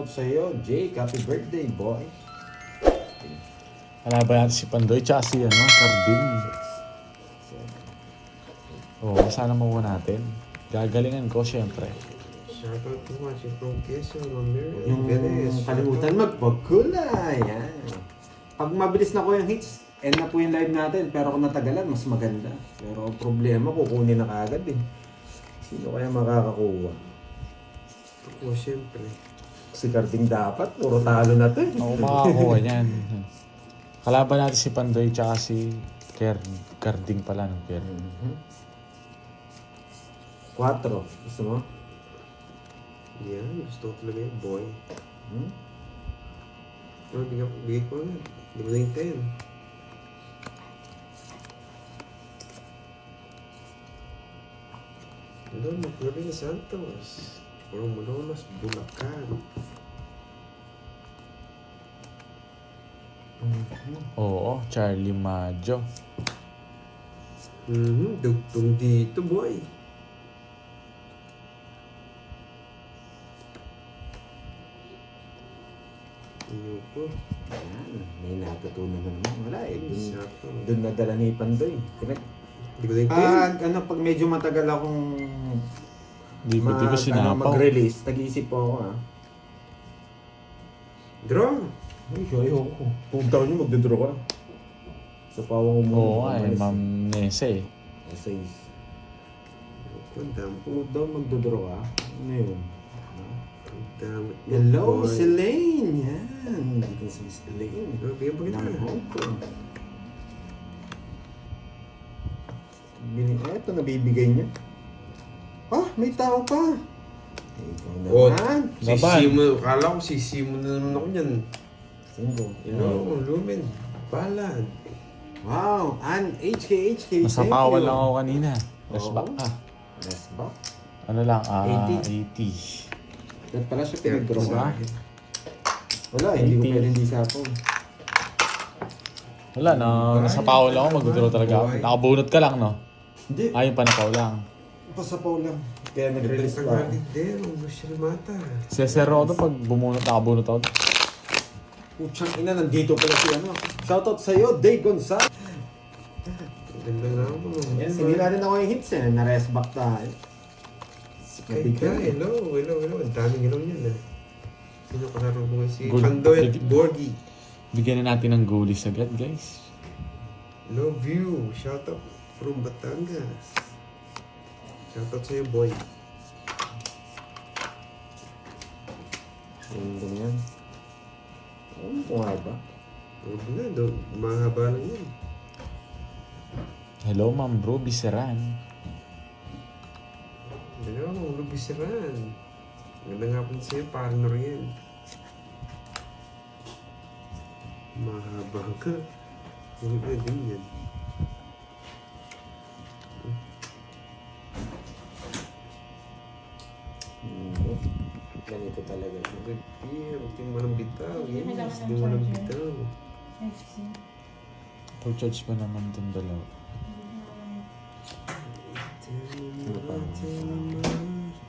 Shoutout sa iyo, Jake. Happy birthday, boy. Kalaban natin si Pandoy tsaka si Carding. Oo, sana makuha natin. Gagalingan ko, syempre. Shoutout to watching from Quezon, Romero. Yung kalimutan magpagkulay. Yan. Pag mabilis na ko yung hits, end na po yung live natin. Pero kung natagalan, mas maganda. Pero ang problema, kukunin na kagad eh. Sino kaya makakakuha? Ako, syempre. Si Carding dapat, puro talo na to eh. Ako makakakuha niyan. Kalaban natin si Pandoy tsaka si Carding pala ng Ker. 4. Gusto mo? Yan, gusto ko talaga yung boy. Hmm? No, bigay ko na. Hindi mo na yung 10. Hello, Magdalena Santos. From Malolos, Bulacan. Oo, Charlie Maggio. Dugtong dito, boy. Iyo po. Ayan, may natutunan na naman. Wala eh. Sakto. Doon nadala ni Pandoy. Hindi ko na yung 10. Ano, pag medyo matagal akong Di ko sinapaw. mag-release, tag-iisip po ako Draw. Ay, ayoko. Punta ko nyo, magdodraw ka. Sa pawang Oo nga eh, Ma'am Nese. Essays. Ang dami po. Kung daw magdodraw ka, ano yun? Ang dami. Hello, Boy. Miss Elaine! Yan! Dito si Miss Elaine. Bigyan pa kita. Ng Hong Kong. Eto, nabibigay niya. Ah, may tao pa! Ikaw Oh, naman. sisimu. Kala ko sisimu na naman ako yan. Single. No, Lumen. Balad. Wow! And HK. Nasapawan lang ako kanina. Last Oo. back ka. Yes ba? Ano lang, 80. 80. Dapat pala siya pinag-draw Diba? ka. Wala, hindi ko 80. pwede hindi sapo. Wala na, nasapawan lang ako, mag-draw talaga ako. Nakabunot ka lang, no? Hindi. Ayun pa napaw lang. Pasapaw lang. Kaya nag-release pa ako. Din, ang Lucian Mata. Sesero ako to pag nakabunot ako. Putsang ina, nandito pala si ano. Shoutout sa'yo, Day Gonzales. Ganda na ako. Yan, hindi natin ako yung hits eh. Na-rest back tayo. Kay hello. Ang daming hello niyan ah. Sino kalaro mo si Good. Pandoy at Borgie. Bigyan na natin ng goalies agad, guys. Love you. Shout out from Batangas. Shout out sa'yo, boy. Ganda yan. Ano kung nga ba? Huwag na, mahaba lang yan. Hello, Ma'am Ruby Seran. Hello, Ruby Seran. Ganda nga po sa'yo, partner yan. Mahaba ka. Huwag na din yan. Ganito talaga. Good deal. Huwag yung walang bitaw. Yes, huwag yung walang bitaw. Pag-charge pa naman itong dalawa.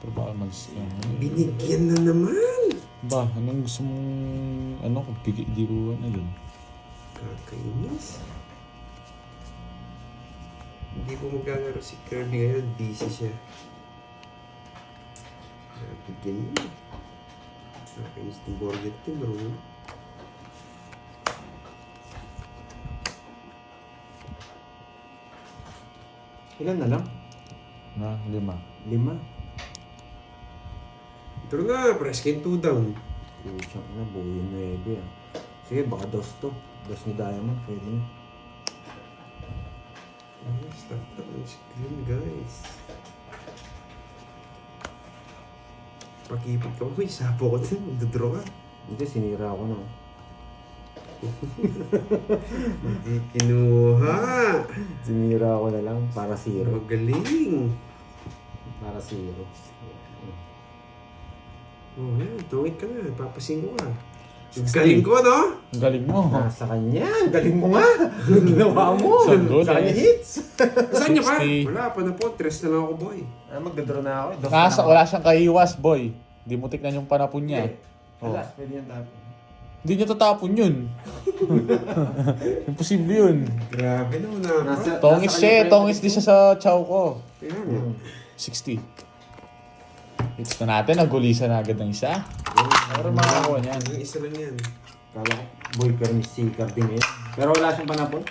Pero baka mag-scam. Binigyan na naman! Ba, anong gusto mong... Ano, kung di ko ano dun? Kakainis. Hindi po maglalaro si Kirby ngayon. Busy siya. Bigyan niya. Kakainis ng Borget team, bro. Ilan na lang? Na, 5. 5. Ito na, press kayo 2 down. Putsang ina, buo yung 9 ah. Sige, baka dos to. Dos ni Diamond, pwede na. Ay, stop na ang screen, guys. Pakipit ka mo, isapo ko din. Magdodraw ka. Hindi, sinira ko na. Hindi kinuha. Sinira ko na lang para zero. Magaling. Para zero. Oh, yan. Tungit ka na. Papasin ko ka. Galing ko, no? Ang galing mo. Nasa kanya. Galing mo nga. Ginawa mo. Sa goal, Sa kanya eh. hits. Saan niya pa? 60. Wala pa na po. 3 na lang ako, boy. Magdadraw na ako. Dos na ako. Wala siyang kahiwas, boy. Di mo tignan yung panapon niya. Oh. Alas, pwede yan tapon. Hindi niya tatapon yun. Imposible yun. Grabe naman na. Tongis siya eh. Tongis di siya sa chow ko. Tingnan niya. 60. Hits na natin. Nagulisan na agad ng isa. Pero makakakuha niyan. Yung isa lang yan. Kala ko, boy permis si Carding eh. Pero wala siyang panapon.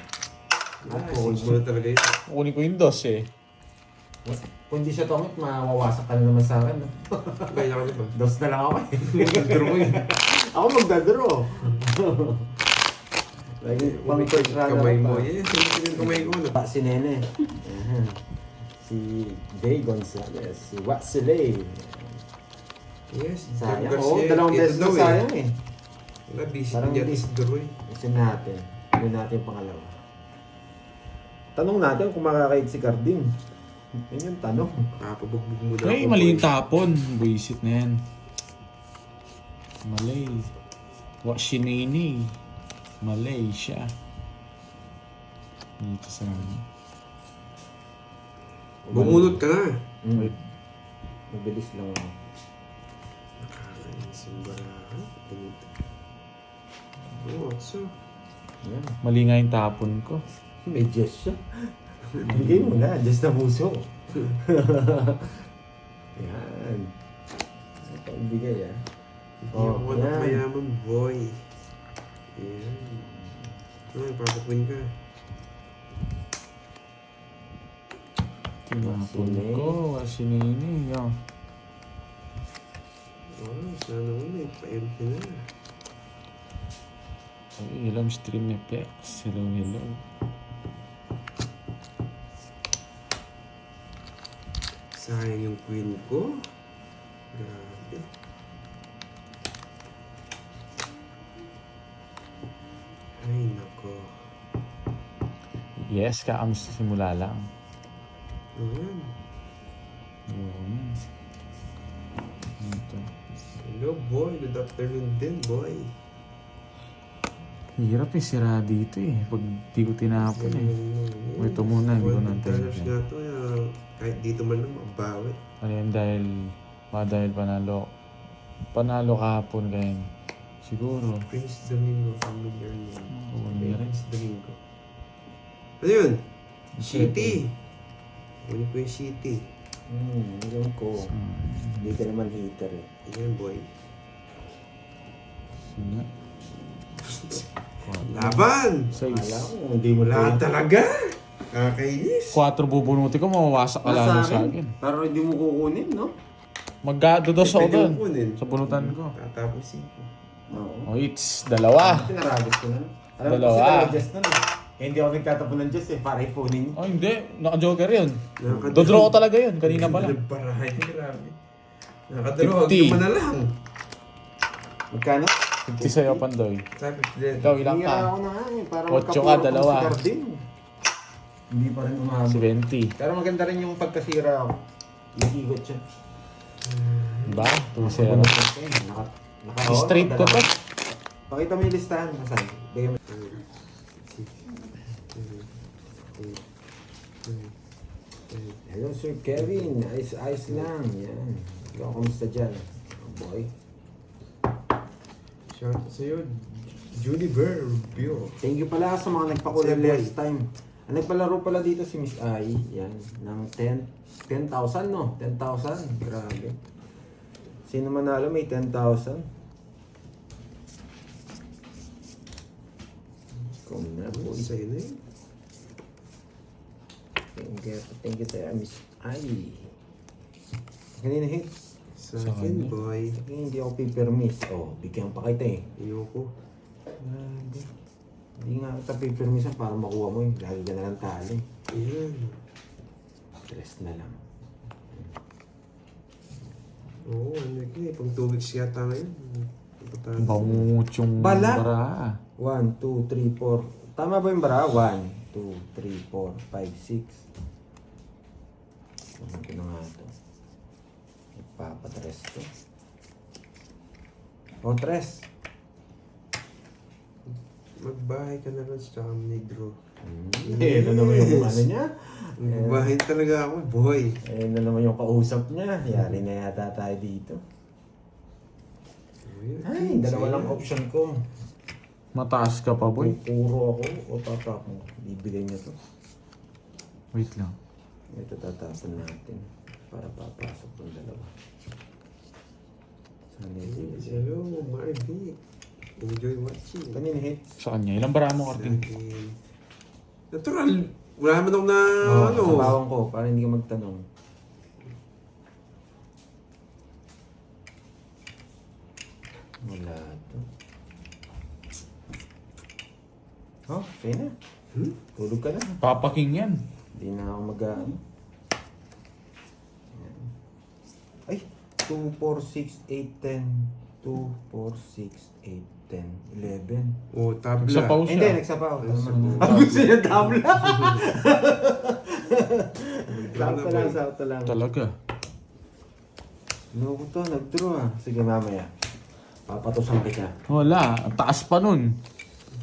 Siguro talaga yun. Kunin ko yung dos eh. Kung hindi siya tongit, mawawasak ka na naman sa akin. No? Kaya ka na ba? Dos na lang ako eh. Magdadro ko yun. Ako magdadro. Lagi, pang third runner Kamay up mo. pa. Yan, sinisin yung kamay ko. Pa si Nene. Ayan. Si Jay Gonzalez. Si Watsilay. Yes, Sayang. Garcia. Oo, dalawang Ito beses na daw sayang eh. Wala, busy Parang niya hindi. si Duroy. Isin natin. Ano natin yung pangalawa. Tanong natin kung makakait si Carding. Yun yung tanong. Papabugbog mo na Ay, ako, mali boy. yung tapon. Buisit na yan. Malay. Washinini. Malaysia. Dito sa ano. Bumunot ka na. Mm. Mabilis lang ako. Nakakainis yung baraha. Oo, so. Yan. Mali nga yung tapon ko. May Diyos siya. Bigay mo na. Diyos na puso. Yan. Ito ang bigay ah. Hindi ako anak yan. mayaman, boy. Yan. Ay, papakwin ka. Tinapon ko. Washinini. Yo. Oh, sana ulit. Pa-end ka na. Ay, hello stream effects. Hello, hello. Sayang yung queen ko. Grabe. Ay, nako. Yes, kaamis simula lang. Ayan. Yun. Ito. Hello, boy. Good afternoon din, boy. Hirap eh, sira dito eh. Pag di ko tinapon eh. Ito muna, hindi ko nantayin. $100 nga to, kahit dito man lang mabawi. Ano yan dahil panalo. Panalo kahapon kayo. Siguro. Prince Domingo, familiar name. Oo, hindi rin. Prince Domingo. Ano yun? City. Ano po yung City? Alam ko. Hindi ka naman hater eh. Ayan, boy. Sige. Laban! Kala 6. ko, hindi mo Wala hater. talaga! Kakainis! 4 bubunuti ko, mawawasak ka lalo sa akin. Pero hindi mo kukunin, no? Magdodos ako Pwede doon. mo kunin. Sa bunutan ko. Tatapusin ko. Oo. Oh, it's dalawa. Pinarabot ko na. Alam ko Dalawa. kasi talaga Diyos na eh. Hindi ako nagtatapon ng Diyos eh, para ipunin niyo. Oh, hindi. Naka-joker yun. Nakakadalaw. Dodraw ko talaga yun. Kanina pa lang. Nagparahay. Grabe. Nakadalaw. 50. Huwag naman na lang. Magkano? 50 sa'yo, Pandoy. Sabi ko din. Ikaw, ilang Hira ka? ako na nga eh, para Otso magkapuro ka, ko dalawa. si Carding. Hindi pa rin umabot. 70. Pero maganda rin yung pagkasira ako. Ikigot siya. Diba? Naka- 2-0. Straight ko to. Pakita mo yung listahan. Nasaan? Bigyan mo. Hello Sir Kevin. Ayos lang. Yan. Ikaw, kamusta dyan? Oh, boy. Shout out sa'yo. Julie Bear Rubio. Thank you pala sa mga nagpakulay Sir Boy. last time. Ang nagpalaro pala dito si Miss Ai. Yan. Ng 10,000 no? 10,000. Grabe. Sino manalo may 10,000? Kung na po. Sa'yo na yun. Thank you tayo, Miss Ai. Kanina hits. Sa Sa akin, kanya. boy. Hindi ako pipermiss. Oh, bigyan pa kita eh. Ayoko. Grabe. Hindi nga kita pipermiss para makuha mo eh. Lagi ka na lang tali. Ayan. Stress na lang. Oo, ano yun eh. Pang 2 weeks yata ngayon. Patalo. Bangungot yung Bala. bara. 1, 2, 3, 4. Tama ba yung bara? 1, 2, 3, 4, 5, 6. Ano ko na nga ito? Ipapatres to. O, tres. Magbahay ka na lang sa Negro. Ano naman yung ano niya? Magbahay talaga ako, boy. Ano naman yung kausap niya? Yari na yata tayo dito. Ay, dalawa lang option ko. Mataas ka pa, boy. Kung puro ako o tatapon ko. Bibigay niya to. Wait lang. Ito tatapon natin. Para papasok ng dalawa. Sana ibibigay. Hello, Marby. Enjoy watching. Kanina hits. Sa kanya. Ilang bara mo, Karding? Natural. Wala naman ako na ano. Sa bawang ko, para hindi ka magtanong. Wala to. Oh, okay na. Tulog ka na. Papa King yan. Hindi na ako mag-ano. Ay! 2, 4, 6, 8, 10. 2, 4, 6, 8, 10, 11. Oh, tabla. Nagsapaw siya. Hindi, nagsapaw. Nagsapaw. Ang gusto niya tabla. Tabla Sakto lang, sakto lang. Talaga. Loko to, nag-draw ah. Sige, mamaya. Papatusan kita. Wala. Ang taas pa nun.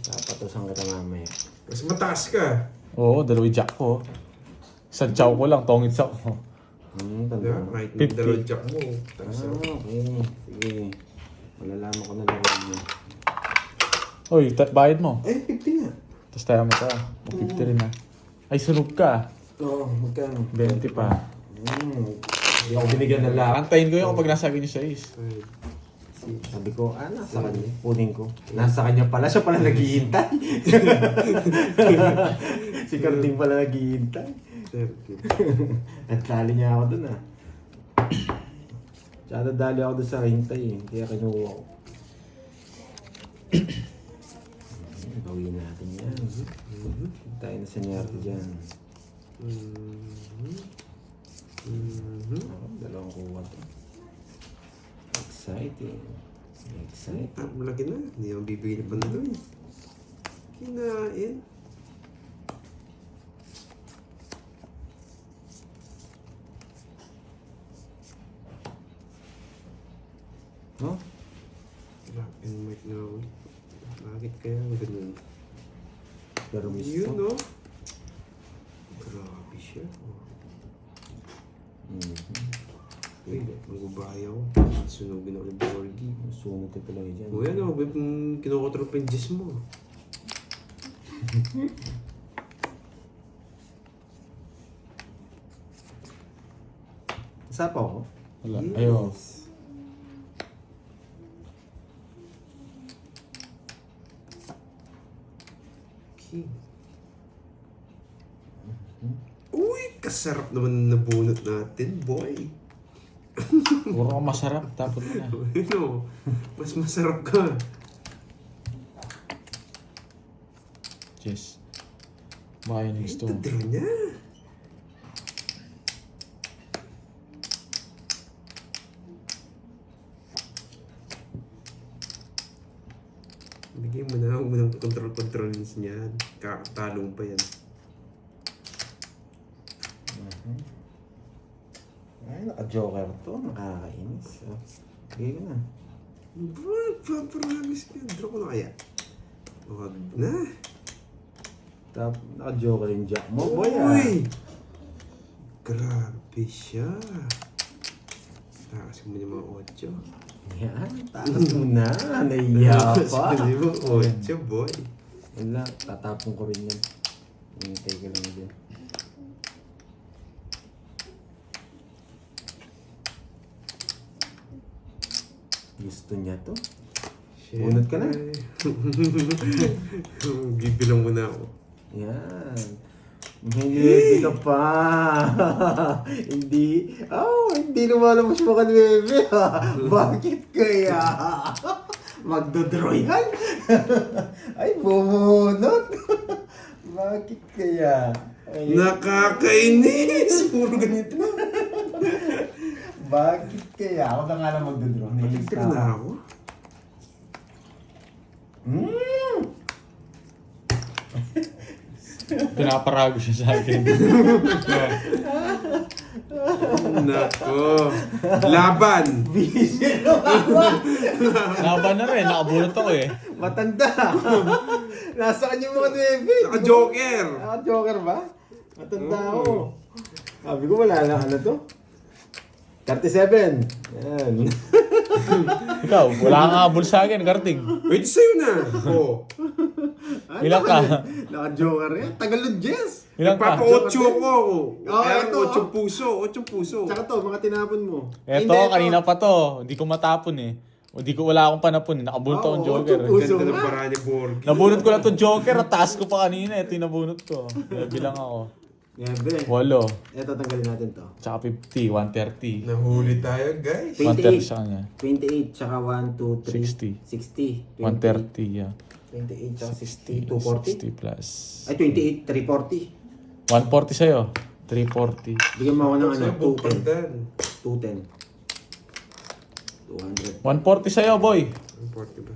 Papatusan kita mamaya. Mas mataas ka. Oo, dalawang jack ko. Sa chow ko lang, tongit sa ko. Diba? Tanda. Kahit 50. yung dalawang jack mo. Taas Ah, ako. okay. Sige. Malalaman ko na lang mo. Uy, bayad mo. Eh, 50 nga. Tapos tayo mo ito. Mag-50 rin ha. Ay, sunog ka. Oo, magkano? 20 pa. Hindi ako binigyan ng lahat. Antayin ko yung kapag nasabi ni Sais. Sabi ko, nasa kanya. Kunin ko. Nasa kanya pala. Siya pala naghihintay. Si Carding pala naghihintay. 30. Nagtali niya ako dun ah. Tsaka nadali ako dun sa hintay eh. Kaya kinuha ko. Gawin natin yan. Tayo na sinyarte dyan. Dalawang kuha to. Exciting. Exciting. Malaki na. Hindi ako bibigyan pa na doon. Kinain. No? Black and white na ulit. Bakit kaya ganun? Pero miss Yun, to. no? Grabe siya. Uy, magbabahay ako. Sunugin ako ng Borgie. Sunod ka talaga dyan. O yan, o. Kinukontrol pa yung Diyos mo. Isa pa ako? Wala. Yes. Ayaw. King. Uy, kasarap naman na bunot natin, boy. Puro ka masarap. Tapos mo na. Ano, mas masarap ka. Yes. Baka yun yung gusto mo. Ito din niya. Bigyan mo na, huwag mo nang control niyan. Kakatalong pa yan. Ay, naka-joker to. Nakakainis. Sige na. Promise ka. Draw ko na kaya. Huwag na. Naka-joker yung jack mo, boy ah. Uy! Grabe siya. Takas mo yung mga 8. Yan, takas mo na. Naiya pa. Sabi mo, 8, boy. Wala, tatapon ko rin yan. Hintay ka lang dyan. Gusto niya to. Bunot ka na. Bibilang mo na ako. Yan. Hindi ka pa. Hindi lumalabas mo ka, bebe. Bakit kaya? Magdodraw yan? Ay, bumunot. Bakit kaya? Ay, Nakakainis! Puro ganito. bakit kaya? Ako na nga lang magdodraw. Nainis Tignan na ako. Pinaparago siya sa akin. Nako. Laban! Laban na rin. Nakabulot ako eh. Matanda. Nasa kanya mga 9. Naka-joker! Naka-joker ba? Matanda ako. Sabi ko wala na ano to. 37. Yan. Ikaw, wala kang habol sa akin, Karding. Wait, sa'yo na. Oh. Ilang ka? Naka-joker yan. Tagalog, Jess. Ilang ka? Nagpapa-8 ako. Kaya ito, 8 puso. 8 puso. Tsaka to, mga tinapon mo. Eto, Hindi, kanina pa to. Hindi ko matapon eh. Wala akong panapon eh. Nakabunot akong Oo, joker. ocho puso. Ganda ng paraan ni Borgie. Nabunot ko lang to joker at taas ko pa kanina. Ito yung nabunot ko. Bilang ako. Grabe. 8. Ito, tanggalin natin to. Tsaka 50. 130. Nahuli tayo, guys. 130 sa kanya. 28, tsaka 1, 2, 3. 60. 60. 130, yeah. 28, tsaka 60. 60. 60 plus. Ay, 28, 340. 140 sa'yo. 340. Bigyan mo ako ng ano, Sa'yo, 210. Bogdan. 210. 200. 140 sa'yo, boy. 40 ba?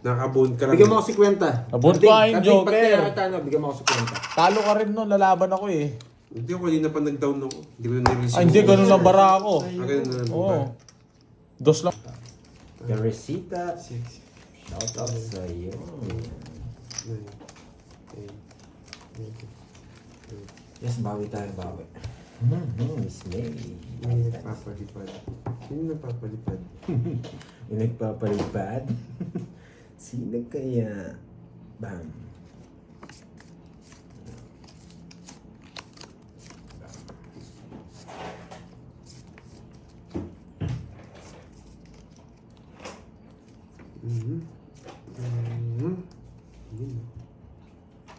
Nakabon ka lang. Bigyan mo ako 50. Nabunot ko nga yung joker. Ba't kaya kita, bigyan mo ako 50. Talo ka rin nun. Lalaban ako eh. Hindi ako, kanina pa nag-down ako. Hindi ko na nag-receive. Ay, hindi. Ganun lang bara ako. Ganun na lang. Oo. Dos lang. Garesita. Shout out sa iyo. Yes, bawi tayo, bawi. Miss May. May nagpapalipad. Sino nagpapalipad? Yung nagpapalipad? Sino kaya? Bam.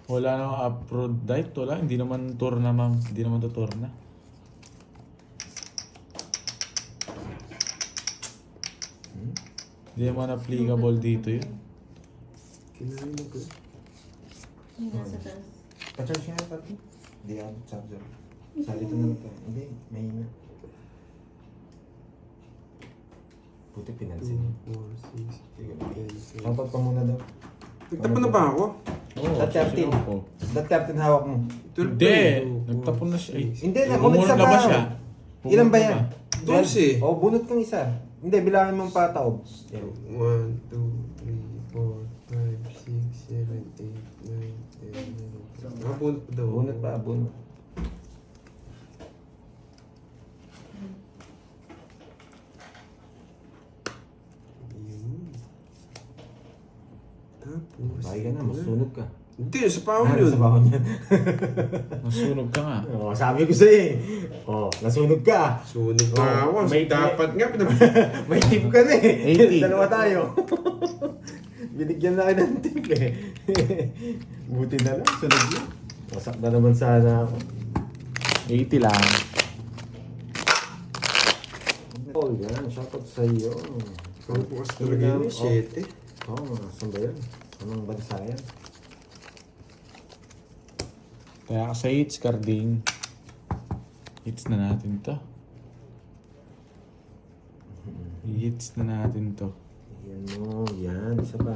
Wala namang Aphrodite. Wala. Hindi naman tour na, ma'am. Hindi naman to tour na. Hindi naman applicable dito yun. Kinain mo ko. Yung nasa taas. Pa-charge nga pati. Hindi ako charger. Salito na ito. Hindi, mahina. Buti pinansin. 4, 6, Shoutout pa muna daw. Nagtapon na ba ako? Oo. That 13. ako. That 13 hawak mo. Hindi. Nagtapon na siya. Eh. Hindi, nakunod Bumunot sa na ba pa. siya? Ilan ba Bumunot yan? na 12. Oh, bunot kang isa. Hindi, bilangin mong pataob. 1, 2, 3, 4, 5, 6, 7, 8, 9, 10, 11. Nakabunot pa daw. Bunot pa, bunot. Yun. Tapos. Bakit ka na, masunog ka. Hindi, sa pao Ah, yun. sa bawon yan. Nasunog ka nga. Oh, sabi ko sa'yo eh. Oh, nasunog ka. Sunog pa ako. May- Dapat nga. May tip ka na eh. 80. Dalawa tayo. Binigyan na kayo ng tip eh. Buti na lang, sunog yun. Wasak na naman sana ako. 80 lang. Oh, yan. Shoutout sa iyo. Kung bukas talaga yun, 7. Oo, saan ba yan? Anong bansa yan? Kaya ka sa hits, Karding. Hits na natin to. Hits na natin to. Yan mo, yan. Isa pa.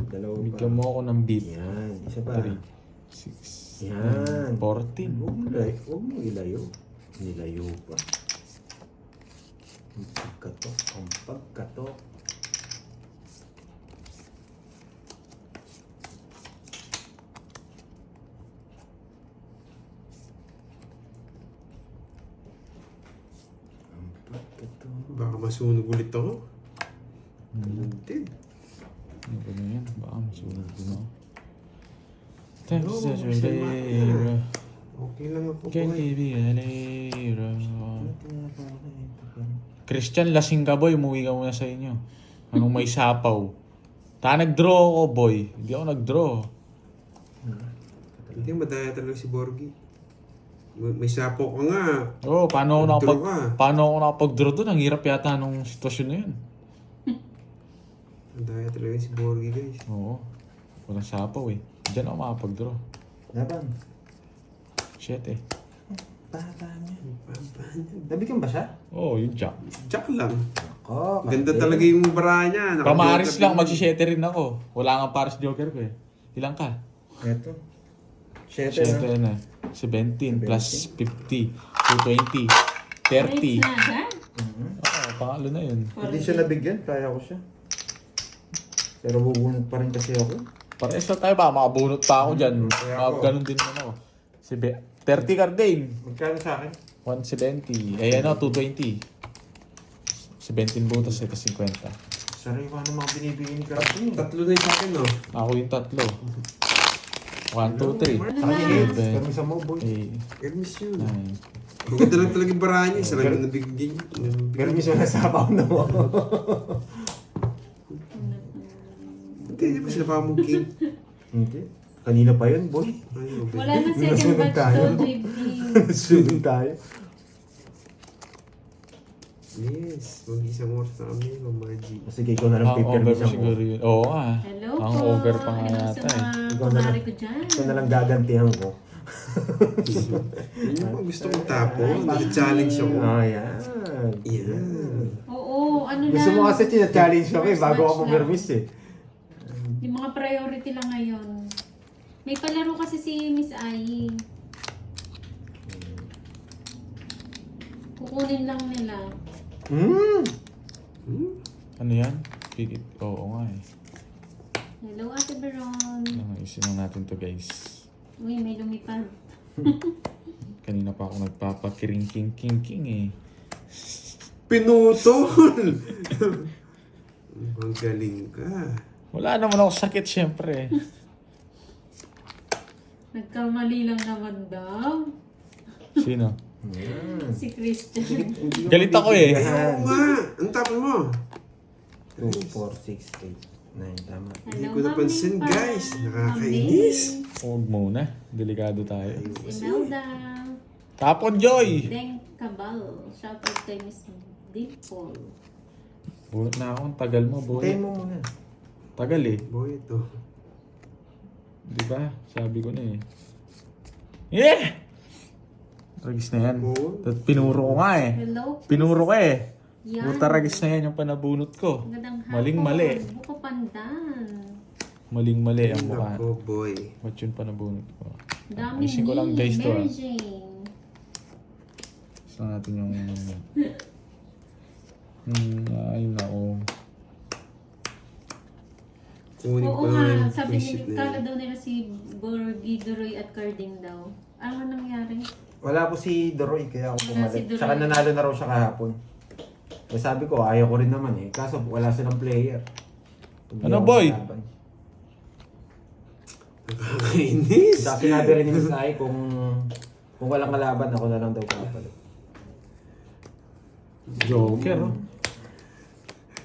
Dalawa pa. Bigyan mo ako ng beat. Yan, isa pa. 3, 6, Yan. 14. Huwag mo ilayo. Nilayo pa. Ang pagkatok. Ang pagkatok. Ang pagkatok. Baka masunog ulit ako. Hindi. Ano ba na yan? Baka masunog din ako. Thanks No, for si the labor. Okay lang ako. Can boy. you be a labor? Christian, lasing ka boy. Umuwi ka muna sa inyo. Anong may sapaw? Nag-draw ako boy. Hindi ako nag-draw. Hindi, madaya talaga si Borgie. May sapo ka nga. Oo, paano ako Nag-draw ka. paano ako nakapag-draw doon? Ang hirap yata nung sitwasyon na yun. Madaya talaga si Borgie, guys. Oo. Walang sapaw eh. Diyan ako makapag-draw. Laban. Shit eh. Baba niya. Nabigyan ba siya? Oo, yung jack. Jack lang. Ako. Ganda talaga yung bara niya. Pamaris Naka-joker lang, din. magsishete rin ako. Wala nga paris joker ko eh. Ilang ka? Ito. 7 Shete na. 17 plus 50. 220. 30. Rates na agad? Oo, pangalo na yun. Hindi siya nabigyan, kaya ko siya. Pero bubunod pa rin kasi ako. Pares na tayo ba? Makabunot pa ako dyan. Kaya ako. Ganun din naman ako. 30 Cardane. Magkano sa akin? 170. Eh, ano, 220. 17 butas, ito 50. Sariwa ng mga binibigyan ni Karding. Tatlo na yung sa akin, no? Ako yung tatlo. 1, 2, 3. Ano Saka na? ni Hits, kami sa mo, boy. 8, Hermes yun. 9. Maganda lang talaga yung barahan niya. Sarap yung nabigyan niya. Permis mo na sa apaw na mo. Hindi, di ba sila pa mong king? Hindi. Kanina pa yun, boy. Ay, okay. Wala na second Nasunod batch tayo. to, drifting. Sunod tayo. Yes, mag-isang oras na kami, Mamaji. Sige, ikaw na lang Ang over pipermis pa siguro yun. Oo nga. Hello Ang po. over pa nga Hello yata sa eh. mga Ikaw na kumari lang. ko dyan. Ikaw na lang gagantihan ko. Yun yung mga gusto kong tapon. Nag-challenge ako. Oh, yan. Yan. Oo, ano lang. Gusto mo kasi tina-challenge kami First bago match ako lang. permis eh. Yung mga priority lang ngayon. May palaro kasi si Miss Ai. Kukunin lang nila. Hmm. Ano yan? Pigit. Oo nga eh. Hello, Ate Veron. Ayusin lang natin to guys. Uy, may lumipad. Kanina pa ako nagpapakiring-king-king eh. Pinutol! Ang galing ka. Wala naman ako sakit syempre. Nagkamali lang naman daw. Sino? Yan. Si Christian. Galit ako eh. Oo nga! Ang tapon mo? 2, 4, 6, 8, 9. Tama. Hindi ko napansin, guys. Nakakainis. Huwag muna. Delikado tayo. Miss Imelda. Tapon Joy! Deng Cabal. Shoutout kay Miss Dimple. Bunot na ako. Ang tagal mo, Hintayin bunot. mo muna. Tagal eh. Boy, ito. Di ba? Sabi ko na eh. Yeah! Ragis na yan. Oo. Pinuro ko nga eh. Hello. Pinuro ko eh. Yan. Buta ragis na yan yung panabunot ko. Magandang hapon. Maling-mali. Buko pandan. Maling-mali ang mukha. Ako, boy. Ba't yun panabunot ko? Dami Ayusin ko lang guys to Mary ah. Jane. Gusto natin yung... ayun na oh. Kunin Oo ko na nga, yung sabi visit nila, na kala yun. daw nila si Borgi, Duroy at Carding daw. Ano nangyari? Wala po si Doroy, kaya ako Wala si pumalit. Doroy. Tsaka nanalo na raw siya kahapon. Eh sabi ko, ayaw ko rin naman eh. Kaso wala silang player. Hindi Ano, ako boy? kalaban. Nakakainis. Tsaka sinabi rin ni Miss Ai kung walang kalaban, ako na lang daw kapalit. Joker oh.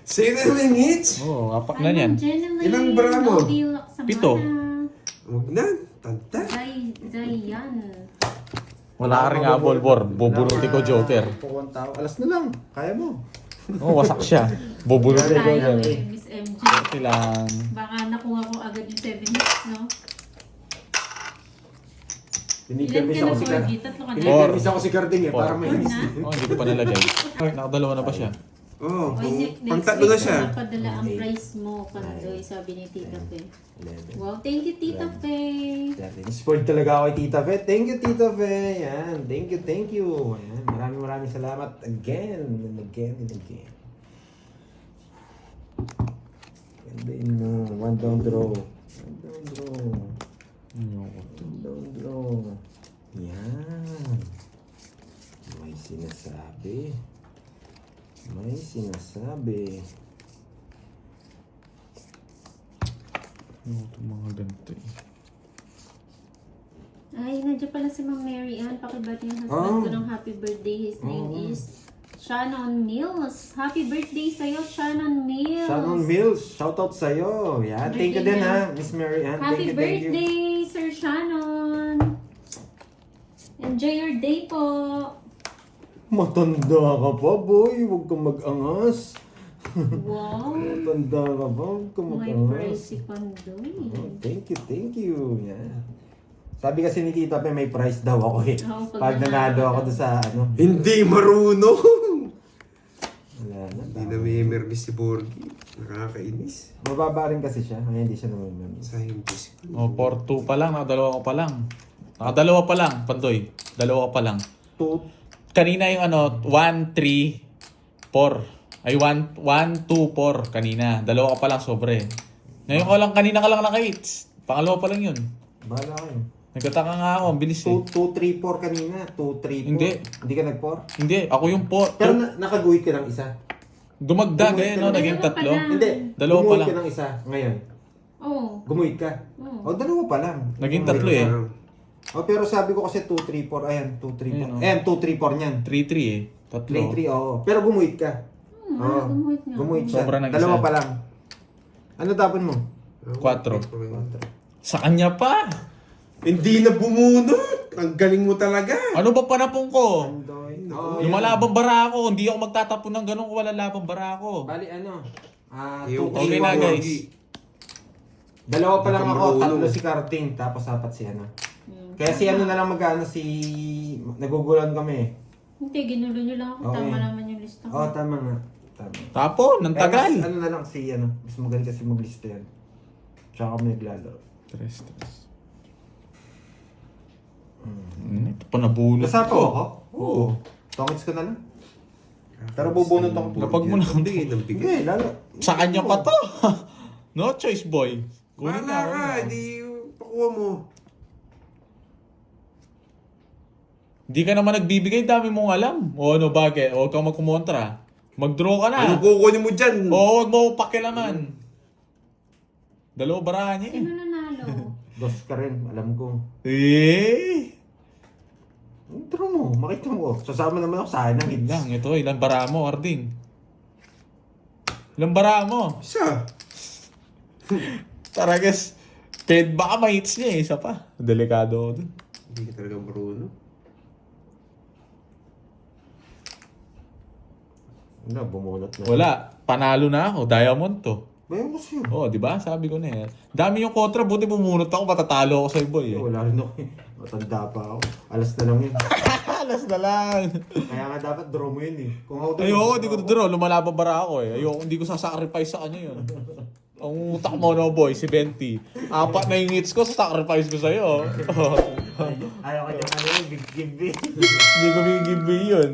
Sa'yo na naman yung hits. Oo, apak na yan. Ilang bra mo? 7. Huwag na. Tanta. Zayan. Wala ka rin apple bor. Bubunutin ko Joker. Pukuhan tao. Alas na lang. Kaya mo. Oh, wasak siya. Bubunutin ko Tayo yan. eh, Miss MJ. Ito lang. Baka nakuha ko agad yung 7 hits, no? Ilan Pinipermis ka ako na, si Borgi? Tatlo ka na? Pinipermis ako si Carding eh, Four. para may Four miss. na? Oh, hindi ko pa nalagay. Ay, nakadalawa na ba siya? Oo. Oy, Pang tatlo na siya. Napadala ang Eight. price mo, Pandoy, sabi ni Tita Fe. 11. Wow, thank you, Tita Fe. 13. Spoiled talaga ako kay Tita Fe. Thank you, Tita Fe. Yan. Thank you. Yan. Maraming salamat again and again and again. Ganda yun mo. One down draw. One down draw. Ayoko. One down draw. Yan. May sinasabi. May sinasabi. Ayoko itong mga ganito eh. Ay, nandiyan pala si Ma'am Mary Ann. Pakibati yung husband Oh. ko ng happy birthday. His name is Shannon Mills. Happy birthday sa'yo, Shannon Mills. Shannon Mills, shoutout sa'yo. Yan, thank you din ha, Miss Mary Ann. Happy Thank you. birthday, Sir Shannon. Enjoy your day po. Matanda ka pa, boy. Huwag kang mag-angas. Wow. Matanda ka pa, huwag kang May mag-angas. price si Pandoy. Oh, thank you. Yan. Sabi kasi ni Tita Pe, may price daw ako eh. Oo, Pag nanalo ako doon sa ano. Hindi marunong. Wala na. Hindi na may emermis si Borgi. Nakakainis. Mababa rin kasi siya. Kaya hindi siya naman. Scientist. Oh, 4-2 pa lang. Nakadalawa ko pa lang. Nakadalawa pa lang, Pandoy. Dalawa pa lang. Two. Kanina yung ano, 1-3-4. Ay, 1-2-4 kanina. Dalawa ka pa lang sobre. Ngayon ko lang, kanina ka lang naka-hits. Pangalawa pa lang yun. Bahala kayo. Nagkataka nga ako, ang bilis eh. 2-3-4 kanina. 2-3-4. Hindi. Hindi ka nag-4? Hindi, ako yung Pero nakaguhit ka ng isa. dumagdag Gumuhit eh, ka no? na. Naging Dalawa pa tatlo. lang. Hindi. Dalawa pa Gumuhit lang. ka ng isa ngayon. Oo. Gumuhit ka. Oo. O, dalawa pa lang. Naging Gumuhit tatlo ka. eh. O, pero sabi ko kasi 2-3-4. Ayan, 2-3-4. Ayan, o. Ayan, 2-3-4 niyan. 3-3 eh. Tatlo. 3-3, oo. Pero gumuhit ka. Oo. Gumuhit nga. Gumuhit siya. Sobra ng Dalawa isa. pa lang. Ano tapon mo? 4. 4. Sa kanya pa! Hindi na bumunot! Ang galing mo talaga! Ano ba panapong ko? Andoy. Lumalabang bara ako. Hindi ako magtatapon ng ganun kung wala labang bara ako. Bali, ano? Yung 2-3-4. Okay na, guys. Dalawa pa lang ako, Nakamarunong. tatlo si Karting, tapos apat si ano. Kaya si ano na lang magkano si... Nagugulan kami. Hindi, ginulo nyo lang ako. Okay. Tama naman yung lista ko. Oo, tama nga. Tama. Tapon, ng tagal. Mas, ano na lang si ano, mas magaling kasi maglista yan. Tsaka kami naglalaro. Tres. Ito pa nabunot Nasa pa ko. ako? Oo. Tongits ko na lang. Pero bubunot ako. Kapag mo na- Ang bigay ng bigay. Hindi, lalo. Sa kanya pa to. No choice, boy. Kunin Wala ka, na. hindi pakuha mo. Hindi ka naman nagbibigay, dami mong alam. O ano, bakit? Huwag kang magkumontra. Mag-draw ka na. Ano kukunin mo dyan? Oo, huwag mo pakilaman. Dalawa barahan niya eh. Sino nanalo? Dos ka rin, alam ko. Eh! Draw mo, makita mo. Sasama naman ako sa akin ng Yun hits. lang, ito, ilan bara mo, Arding? Ilan bara mo? Isa. Tara guys, baka ma-hits niya eh, isa pa. Delikado ako dun. Hindi ka talaga marunong. Wala, bumunot na. Wala, panalo na ako, diamond to. Bayan ko sa'yo. Oh, di ba? Sabi ko na eh. Dami yung kontra, buti bumunot ako, matatalo ako sa'yo boy eh. Wala rin ako eh. Matanda pa ako. Alas na lang yun. Alas na lang. Kaya nga dapat draw mo yun eh. Kung ako Ayoko, hindi ko draw. Lumalaban bara ako eh. Ayoko, hindi ko sasacrifice sa kanya yun. Ang utak mo no boy, si Benti. 4 na yung hits ko, sacrifice ko sa'yo. Ayaw ka dyan ano yun, big give eh. Hindi ko bigibig yun.